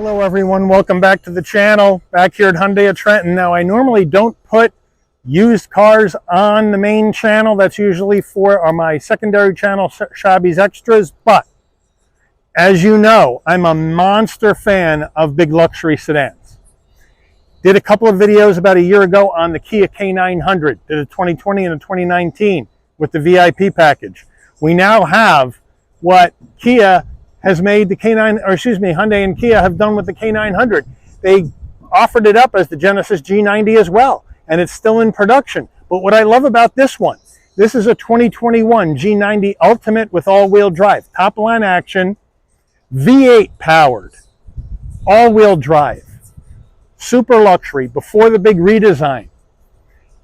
Hello everyone, welcome back to the channel. Back here at Hyundai of Trenton. Now I normally don't put used cars on the main channel. That's usually for my secondary channel, Shabby's Extras. But as you know, I'm a monster fan of big luxury sedans. Did a couple of videos about a year ago on the Kia K900. Did a 2020 and a 2019 with the VIP package. We now have what Kia has made the Hyundai and Kia have done with the K900. They offered it up as the Genesis G90 as well, and it's still in production. But what I love about this one, this is a 2021 G90 Ultimate with all-wheel drive, top-line action, V8 powered, all-wheel drive, super luxury, before the big redesign.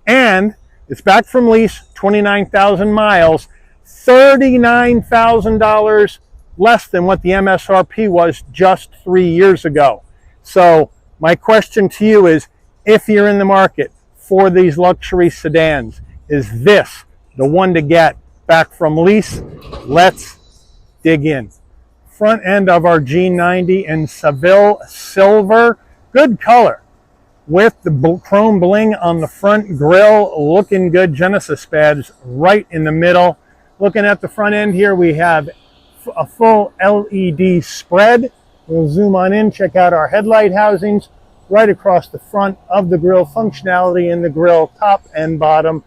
And it's back from lease, 29,000 miles, $39,000 less than what the MSRP was just 3 years ago. So my question to you is, if you're in the market for these luxury sedans, is this the one to get back from lease? Let's dig in. Front end of our G90 in Seville silver, good color, with the chrome bling on the front grille, looking good. Genesis badge right in the middle. Looking at the front end here, we have a full LED spread. We'll zoom on in, check out our headlight housings right across the front of the grille, functionality in the grille, top and bottom,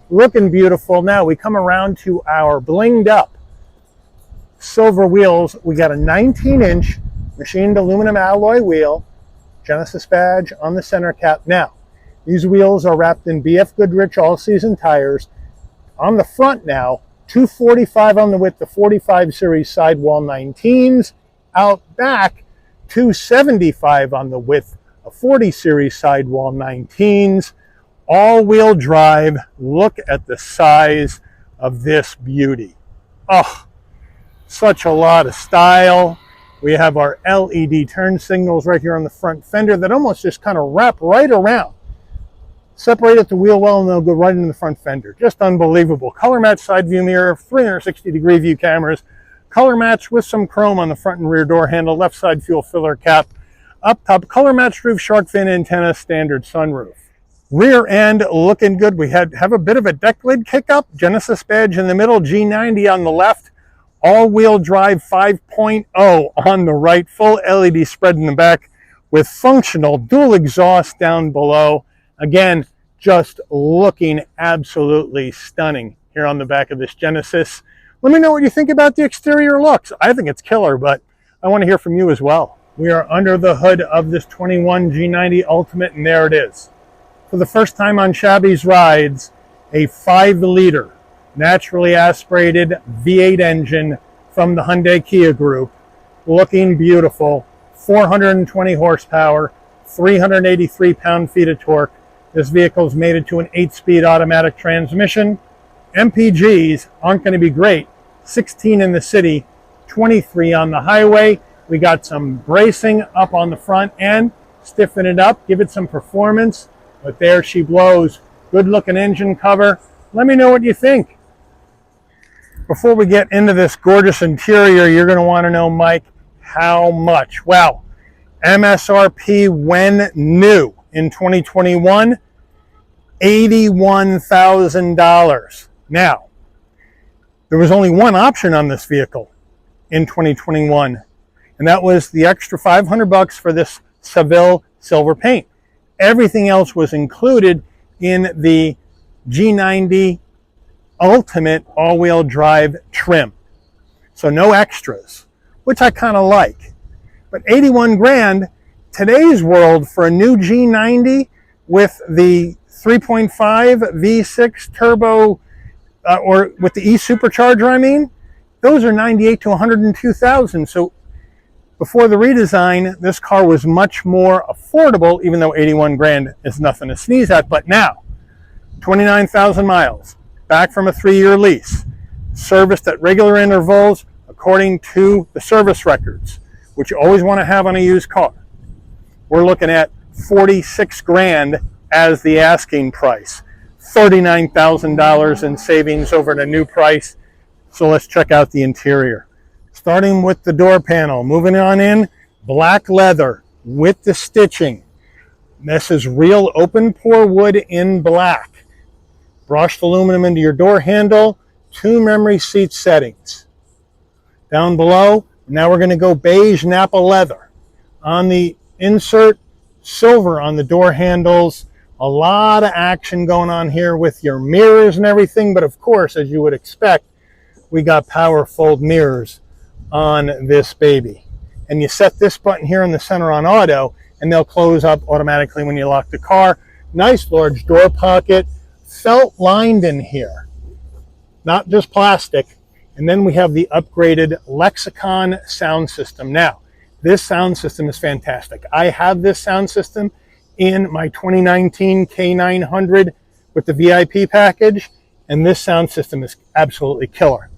looking beautiful. Now we come around to our blinged up silver wheels. We got a 19-inch machined aluminum alloy wheel, Genesis badge on the center cap. Now these wheels are wrapped in BF Goodrich all-season tires. On the front now, 245 on the width, the 45 series sidewall 19s. Out back, 275 on the width, a 40 series sidewall 19s. All-wheel drive. Look at the size of this beauty. Oh, such a lot of style. We have our LED turn signals right here on the front fender that almost just kind of wrap right around. Separate at the wheel well, and they'll go right into the front fender. Just unbelievable. Color match side view mirror, 360-degree view cameras, color match with some chrome on the front and rear door handle, left side fuel filler cap. Up top, color match roof, shark fin antenna, standard sunroof. Rear end looking good. We have a bit of a deck lid kick up, Genesis badge in the middle, G90 on the left, all-wheel drive 5.0 on the right, full LED spread in the back with functional dual exhaust down below. Again, just looking absolutely stunning here on the back of this Genesis. Let me know what you think about the exterior looks. I think it's killer, but I want to hear from you as well. We are under the hood of this 21 G90 Ultimate, and there it is. For the first time on Shabby's Rides, a 5-liter naturally aspirated V8 engine from the Hyundai Kia Group. Looking beautiful, 420 horsepower, 383 pound-feet of torque. This vehicle is mated to an 8-speed automatic transmission. MPGs aren't going to be great. 16 in the city, 23 on the highway. We got some bracing up on the front end. Stiffen it up, give it some performance. But there she blows. Good looking engine cover. Let me know what you think. Before we get into this gorgeous interior, you're going to want to know, Mike, how much? Well, MSRP when new in 2021, $81,000. Now, there was only one option on this vehicle in 2021, and that was the extra $500 for this Seville silver paint. Everything else was included in the G90 Ultimate all-wheel drive trim. So no extras, which I kind of like. But 81 grand, today's world, for a new G90 with the 3.5 V6 turbo, or with the e-supercharger, I mean, those are 98 to 102,000. So before the redesign, this car was much more affordable, even though 81 grand is nothing to sneeze at. But now, 29,000 miles, back from a 3-year lease, serviced at regular intervals according to the service records, which you always want to have on a used car. We're looking at 46 grand as the asking price, $39,000 in savings over the new price. So let's check out the interior. Starting with the door panel, moving on in, black leather, with the stitching. This is real open pore wood in black. Brushed aluminum into your door handle, 2 memory seat settings. Down below, now we're going to go beige Napa leather. On the insert, silver on the door handles. A lot of action going on here with your mirrors and everything, but of course, as you would expect, we got power fold mirrors on this baby. And you set this button here in the center on auto, and they'll close up automatically when you lock the car. Nice large door pocket, felt lined in here, not just plastic. And then we have the upgraded Lexicon sound system. Now, this sound system is fantastic. I have this sound system in my 2019 K900 with the VIP package, and this sound system is absolutely killer.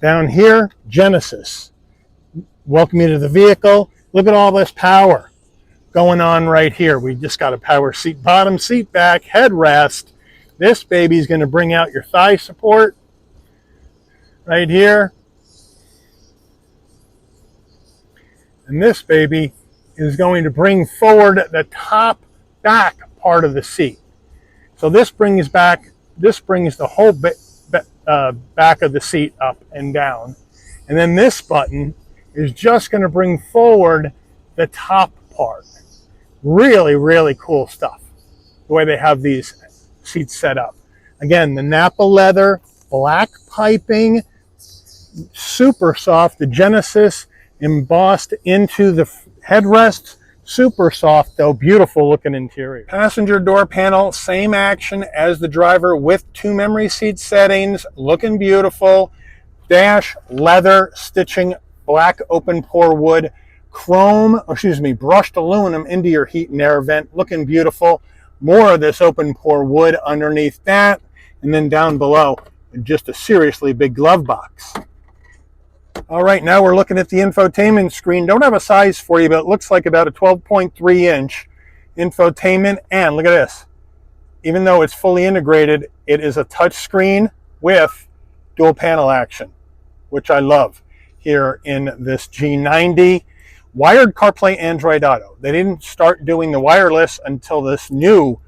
Down here, Genesis. Welcome you to the vehicle. Look at all this power going on right here. We just got a power seat bottom, seat back, headrest. This baby's going to bring out your thigh support right here. And this baby is going to bring forward the top back part of the seat. So this brings the whole back of the seat up and down. And then this button is just going to bring forward the top part. Really, really cool stuff, the way they have these seats set up. Again, the Napa leather, black piping, super soft. The Genesis embossed into the headrests, super soft though, beautiful looking interior. Passenger door panel, same action as the driver with 2 memory seat settings, looking beautiful. Dash, leather stitching, black open pore wood, brushed aluminum into your heat and air vent, looking beautiful. More of this open pore wood underneath that, and then down below, just a seriously big glove box. All right, now we're looking at the infotainment screen. Don't have a size for you, but it looks like about a 12.3 inch infotainment. And look at this. Even though it's fully integrated, it is a touch screen with dual panel action, which I love here in this G90. Wired CarPlay, Android Auto. They didn't start doing the wireless until this new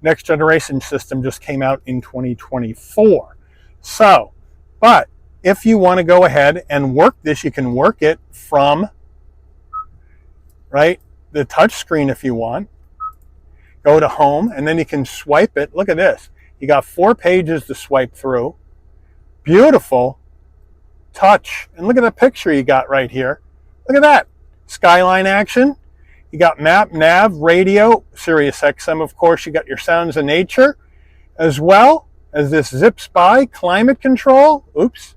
next generation system just came out in 2024. So, but if you want to go ahead and work this, you can work it from the touch screen if you want. Go to home, and then you can swipe it. Look at this. You got 4 pages to swipe through. Beautiful touch. And look at the picture you got right here. Look at that. Skyline action. You got map, nav, radio, Sirius XM, of course. You got your sounds of nature, as well as this zips by, climate control. Oops.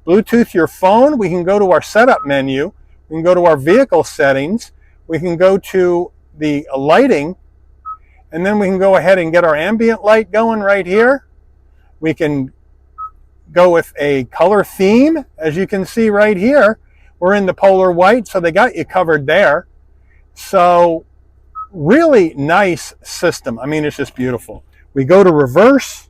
Bluetooth your phone. We can go to our setup menu. We can go to our vehicle settings. We can go to the lighting, and then we can go ahead and get our ambient light going right here. We can go with a color theme. As you can see right here, we're in the polar white, so they got you covered there. So really nice system. I mean, it's just beautiful. We go to reverse.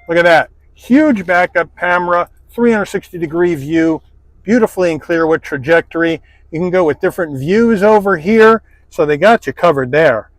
Look at that. Huge backup camera, 360-degree view, beautifully and clear with trajectory. You can go with different views over here, so they got you covered there.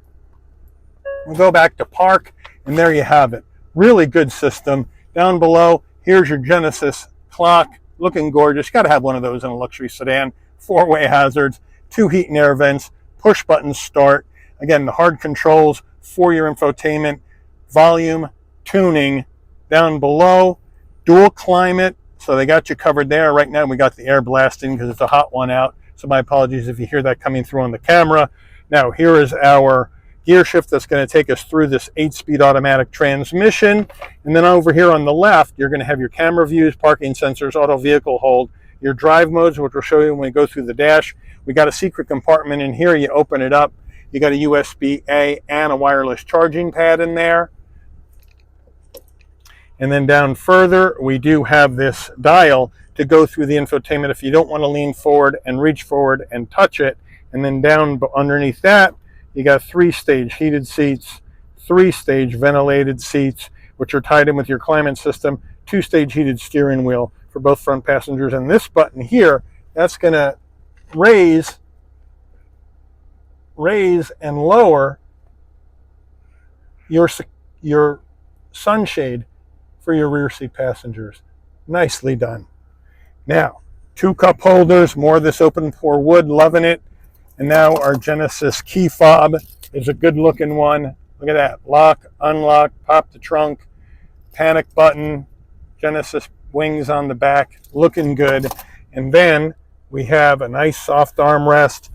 We'll go back to park, and there you have it. Really good system. Down below, here's your Genesis clock, looking gorgeous. You got to have one of those in a luxury sedan. 4-way hazards, 2 heat and air vents, push button start. Again, the hard controls for your infotainment, volume, tuning. Down below, dual climate, so they got you covered there. Right now we got the air blasting because it's a hot one out, so my apologies if you hear that coming through on the camera. Now here is our gear shift that's going to take us through this 8-speed automatic transmission. And then over here on the left, you're going to have your camera views, parking sensors, auto vehicle hold, your drive modes, which we'll show you when we go through the dash. We got a secret compartment in here. You open it up, you got a USB-A and a wireless charging pad in there. And then down further, we do have this dial to go through the infotainment if you don't want to lean forward and reach forward and touch it. And then down underneath that, you got 3-stage heated seats, 3-stage ventilated seats, which are tied in with your climate system, 2-stage heated steering wheel for both front passengers. And this button here, that's going to raise raise and lower your sunshade for your rear seat passengers. Nicely done. Now, 2 cup holders, more of this open pore wood, loving it. And now our Genesis key fob is a good looking one. Look at that, lock, unlock, pop the trunk, panic button, Genesis wings on the back, looking good. And then we have a nice soft armrest,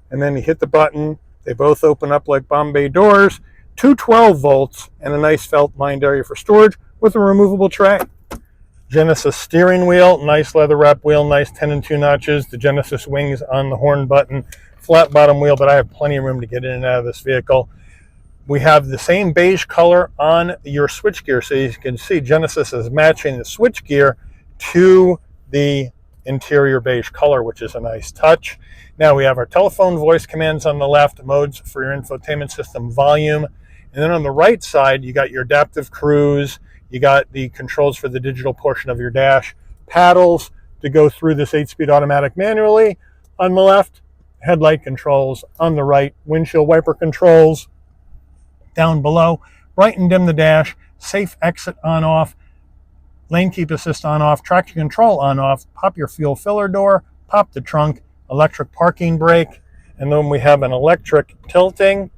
and then you hit the button, they both open up like Bombay doors, 2 12 volts, and a nice felt lined area for storage with a removable tray. Genesis steering wheel, nice leather wrap wheel, nice 10 and 2 notches, the Genesis wings on the horn button, flat bottom wheel, but I have plenty of room to get in and out of this vehicle. We have the same beige color on your switchgear, so you can see Genesis is matching the switchgear to the interior beige color, which is a nice touch. Now we have our telephone voice commands on the left, modes for your infotainment system, volume, and then on the right side you got your adaptive cruise, you got the controls for the digital portion of your dash, paddles to go through this 8-speed automatic manually. On the left, headlight controls. On the right, windshield wiper controls. Down below, bright and dim the dash, safe exit on off, lane keep assist on off, traction control on off, pop your fuel filler door, pop the trunk, electric parking brake, and then we have an electric tilting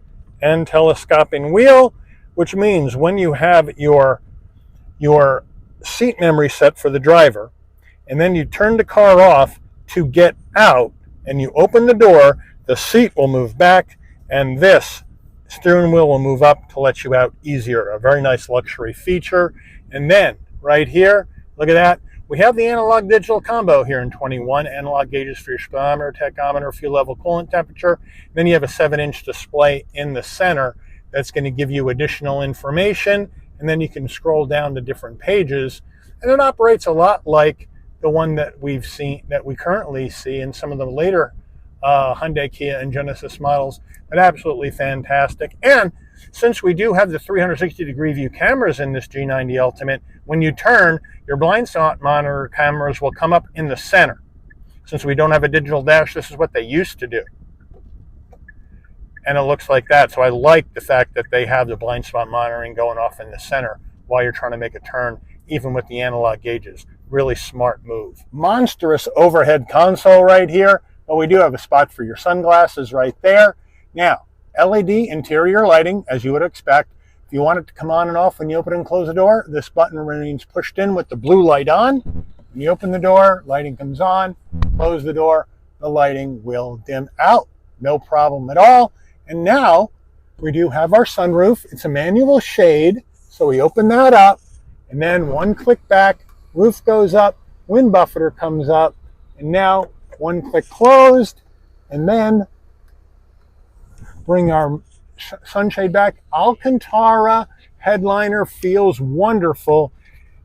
and telescoping wheel, which means when you have your seat memory set for the driver, and then you turn the car off to get out, and you open the door, the seat will move back, and this steering wheel will move up to let you out easier. A very nice luxury feature. And then right here, look at that. We have the analog digital combo here in 21. Analog gauges for your speedometer, tachometer, fuel level, coolant temperature. Then you have a 7-inch display in the center that's going to give you additional information. And then you can scroll down to different pages. And it operates a lot like the one that we currently see in some of the later Hyundai, Kia, and Genesis models, but absolutely fantastic. And since we do have the 360-degree view cameras in this G90 Ultimate, when you turn, your blind spot monitor cameras will come up in the center. Since we don't have a digital dash, this is what they used to do. And it looks like that. So I like the fact that they have the blind spot monitoring going off in the center while you're trying to make a turn, even with the analog gauges. Really smart move. Monstrous overhead console right here. But we do have a spot for your sunglasses right there. Now, LED interior lighting, as you would expect. If you want it to come on and off when you open and close the door, this button remains pushed in with the blue light on. When you open the door, lighting comes on. Close the door, the lighting will dim out. No problem at all. And now, we do have our sunroof. It's a manual shade, so we open that up. And then one click back, roof goes up, wind buffeter comes up, and now one click closed, and then bring our sunshade back. Alcantara headliner feels wonderful.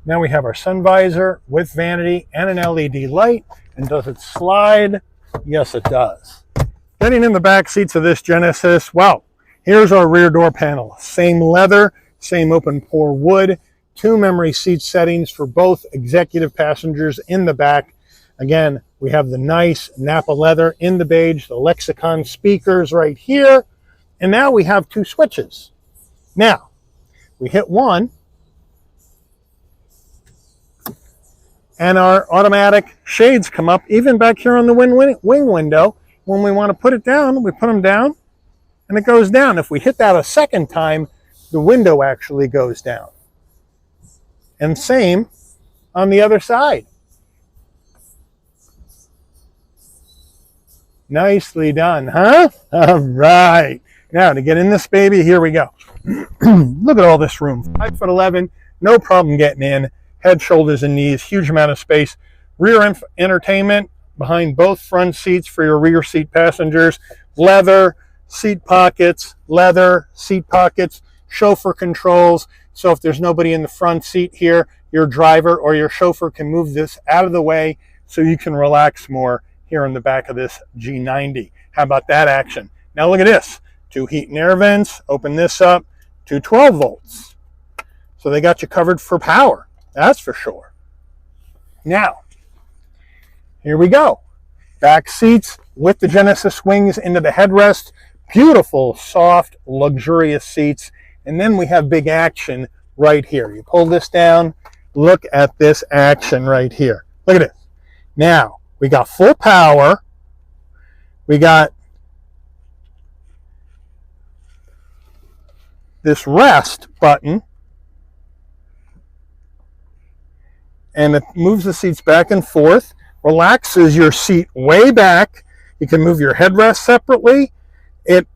Now we have our sun visor with vanity and an LED light. And does it slide? Yes, it does. Getting in the back seats of this Genesis, wow, here's our rear door panel. Same leather, same open pore wood, 2 memory seat settings for both executive passengers in the back. Again, we have the nice Napa leather in the beige, the Lexicon speakers right here, and now we have 2 switches. Now, we hit one, and our automatic shades come up, even back here on the wing window. When we want to put it down, we put them down, and it goes down. If we hit that a second time, the window actually goes down. And same on the other side. Nicely done, huh? All right. Now to get in this baby, here we go. Look at all this room. 5'11", no problem getting in. Head, shoulders, and knees. Huge amount of space. Rear entertainment behind both front seats for your rear seat passengers. Leather, seat pockets, leather, seat pockets, chauffeur controls. So if there's nobody in the front seat here, your driver or your chauffeur can move this out of the way so you can relax more here in the back of this G90. How about that action? Now look at this. 2 heat and air vents. Open this up to 12 volts. So they got you covered for power. That's for sure. Now, here we go. Back seats with the Genesis wings into the headrest. Beautiful, soft, luxurious seats. And then we have big action right here. You pull this down, look at this action right here. Look at it. Now, we got full power. We got this rest button. And it moves the seats back and forth, relaxes your seat way back. You can move your headrest separately. It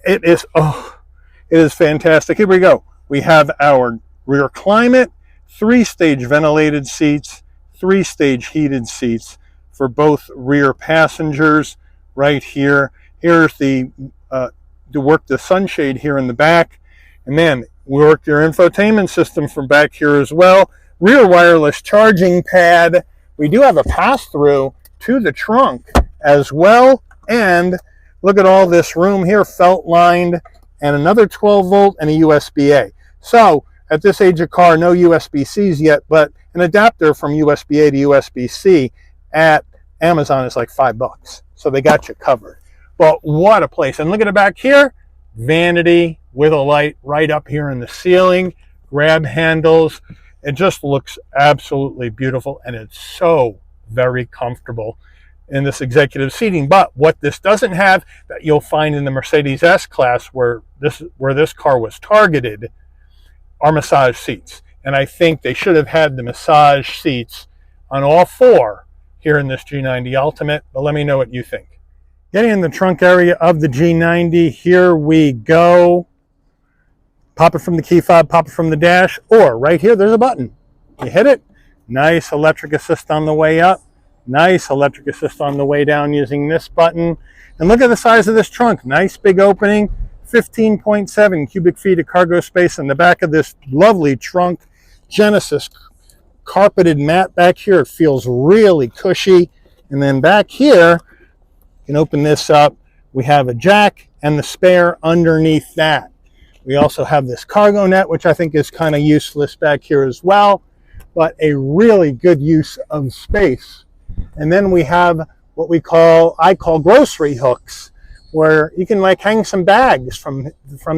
is fantastic. Here we go. We have our rear climate, 3-stage ventilated seats, 3-stage heated seats for both rear passengers right here. Here's the to work the sunshade here in the back. And then we work your infotainment system from back here as well. Rear wireless charging pad. We do have a pass-through to the trunk as well. And look at all this room here, felt lined, and another 12-volt and a USB-A. So at this age of car, no USB-Cs yet, but an adapter from USB-A to USB-C at Amazon is like $5. So they got you covered. But what a place. And look at it back here. Vanity with a light right up here in the ceiling. Grab handles. It just looks absolutely beautiful, and it's so very comfortable in this executive seating. But what this doesn't have that you'll find in the Mercedes S-Class where this car was targeted are massage seats. And I think they should have had the massage seats on all 4 here in this G90 Ultimate. But let me know what you think. Getting in the trunk area of the G90, here we go. Pop it from the key fob, pop it from the dash, or right here, there's a button. You hit it. Nice electric assist on the way up. Nice electric assist on the way down using this button. And look at the size of this trunk. Nice big opening. 15.7 cubic feet of cargo space in the back of this lovely trunk. Genesis carpeted mat back here. It feels really cushy. And then back here, you can open this up. We have a jack and the spare underneath that. We also have this cargo net, which I think is kind of useless back here as well, but a really good use of space. And then we have what I call grocery hooks, where you can like hang some bags from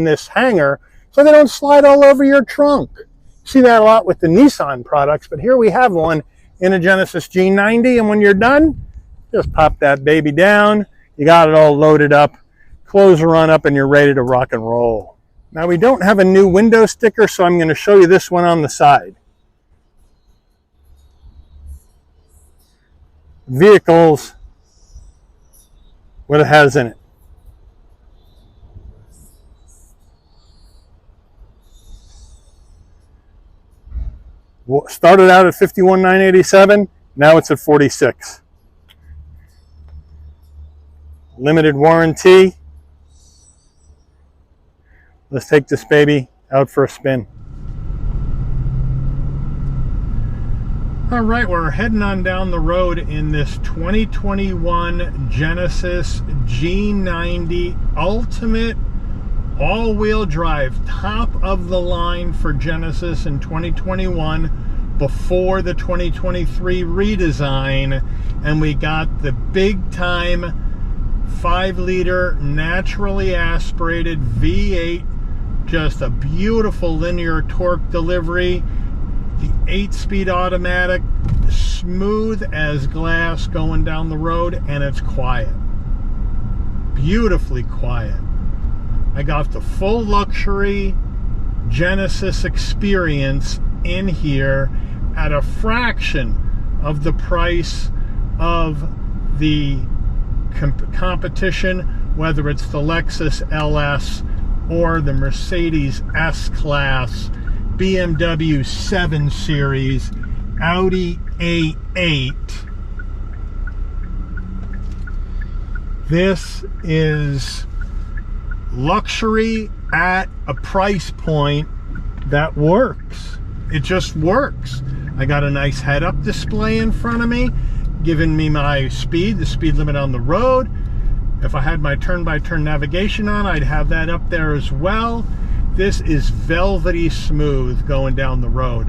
this hanger so they don't slide all over your trunk. You see that a lot with the Nissan products, but here we have one in a Genesis G90, and when you're done, just pop that baby down. You got it all loaded up, clothes are on up, and you're ready to rock and roll. Now we don't have a new window sticker, so I'm going to show you this one on the side. Vehicles, what it has in it. Started out at $51,987, now it's at $46,000. Limited warranty. Let's take this baby out for a spin. All right, we're heading on down the road in this 2021 Genesis G90 Ultimate all-wheel drive, top of the line for Genesis in 2021 before the 2023 redesign. And we got the big time 5-liter naturally aspirated V8, just a beautiful linear torque delivery. The 8-speed automatic, smooth as glass going down the road, and it's quiet. Beautifully quiet. I got the full luxury Genesis experience in here at a fraction of the price of the competition, whether it's the Lexus LS or the Mercedes S-Class, BMW 7 Series, Audi A8. This is luxury at a price point that works. It just works. I got a nice head-up display in front of me, giving me my speed, the speed limit on the road. If I had my turn-by-turn navigation on, I'd have that up there as well. This is velvety smooth going down the road.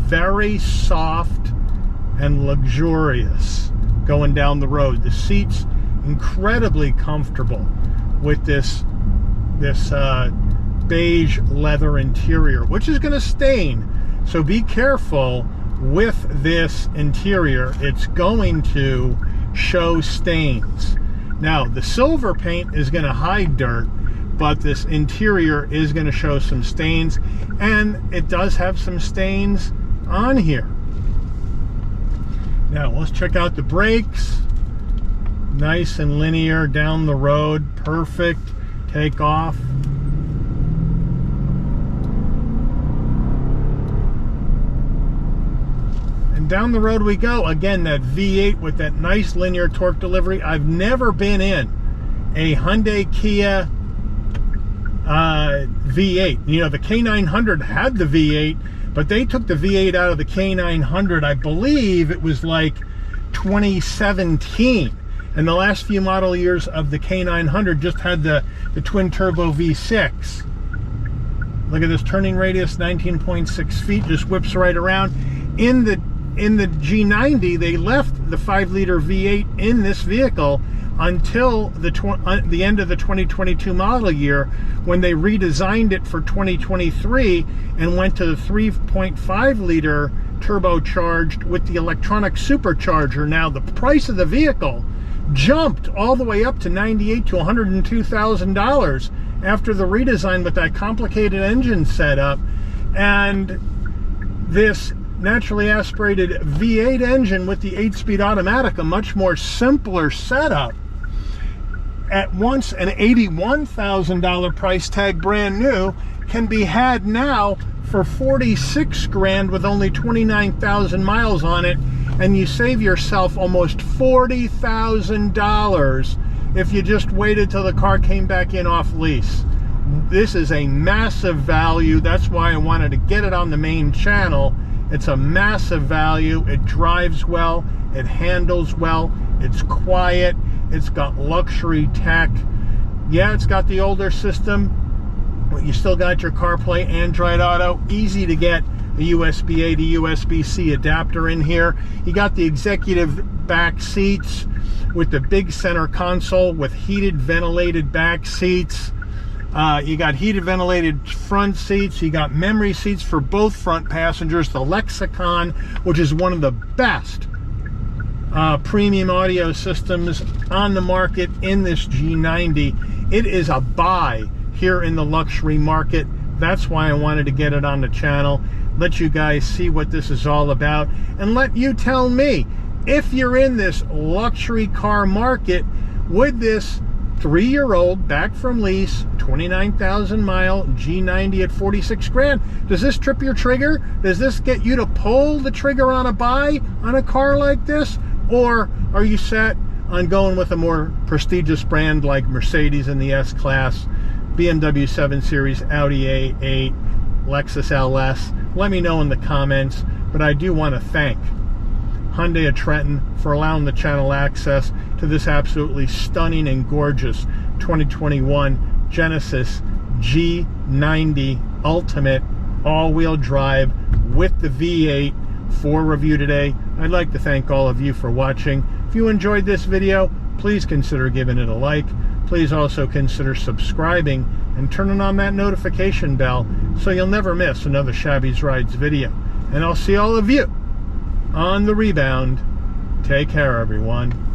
Very soft and luxurious going down the road. The seats incredibly comfortable with this this beige leather interior, which is going to stain. So be careful with this interior. It's going to show stains. Now, the silver paint is going to hide dirt, but this interior is going to show some stains, and it does have some stains on here. Now, let's check out the brakes. Nice and linear down the road. Perfect. Take off. And down the road we go. Again, that V8 with that nice linear torque delivery. I've never been in a Hyundai Kia V8. You know, the K900 had the V8, but they took the V8 out of the K900. I believe it was like 2017. And the last few model years of the K900 just had the twin turbo V6. Look at this turning radius, 19.6 feet, just whips right around. In the G90, they left the 5-liter V8 in this vehicle until the end of the 2022 model year, when they redesigned it for 2023 and went to the 3.5-liter turbocharged with the electronic supercharger. Now, the price of the vehicle jumped all the way up to $98,000 to $102,000 after the redesign with that complicated engine setup. And this naturally aspirated V8 engine with the 8-speed automatic, a much more simpler setup, at once an $81,000 price tag brand new, can be had now for $46,000 with only 29,000 miles on it, and you save yourself almost $40,000 if you just waited till the car came back in off lease. This is a massive value. That's why I wanted to get it on the main channel. It's a massive value. It drives well, it handles well, it's quiet, it's got luxury tech. Yeah, it's got the older system, but you still got your CarPlay, Android Auto, easy to get the USB-A to USB-C adapter in here. You got the executive back seats with the big center console with heated, ventilated back seats. You got heated, ventilated front seats. You got memory seats for both front passengers. The Lexicon, which is one of the best premium audio systems on the market in this G90. It is a buy here in the luxury market. That's why I wanted to get it on the channel, let you guys see what this is all about, and let you tell me, if you're in this luxury car market, would this 3-year-old back from lease 29,000 mile G90 at $46,000, does this trip your trigger? Does this get you to pull the trigger on a buy on a car like this? Or are you set on going with a more prestigious brand like Mercedes in the S-Class, BMW 7 Series, Audi A8, Lexus LS? Let me know in the comments. But I do want to thank Hyundai of Trenton for allowing the channel access to this absolutely stunning and gorgeous 2021 Genesis G90 Ultimate all-wheel drive with the V8 for review today. I'd like to thank all of you for watching. If you enjoyed this video, please consider giving it a like. Please also consider subscribing and turning on that notification bell so you'll never miss another Shabby's Rides video. And I'll see all of you on the rebound. Take care, everyone.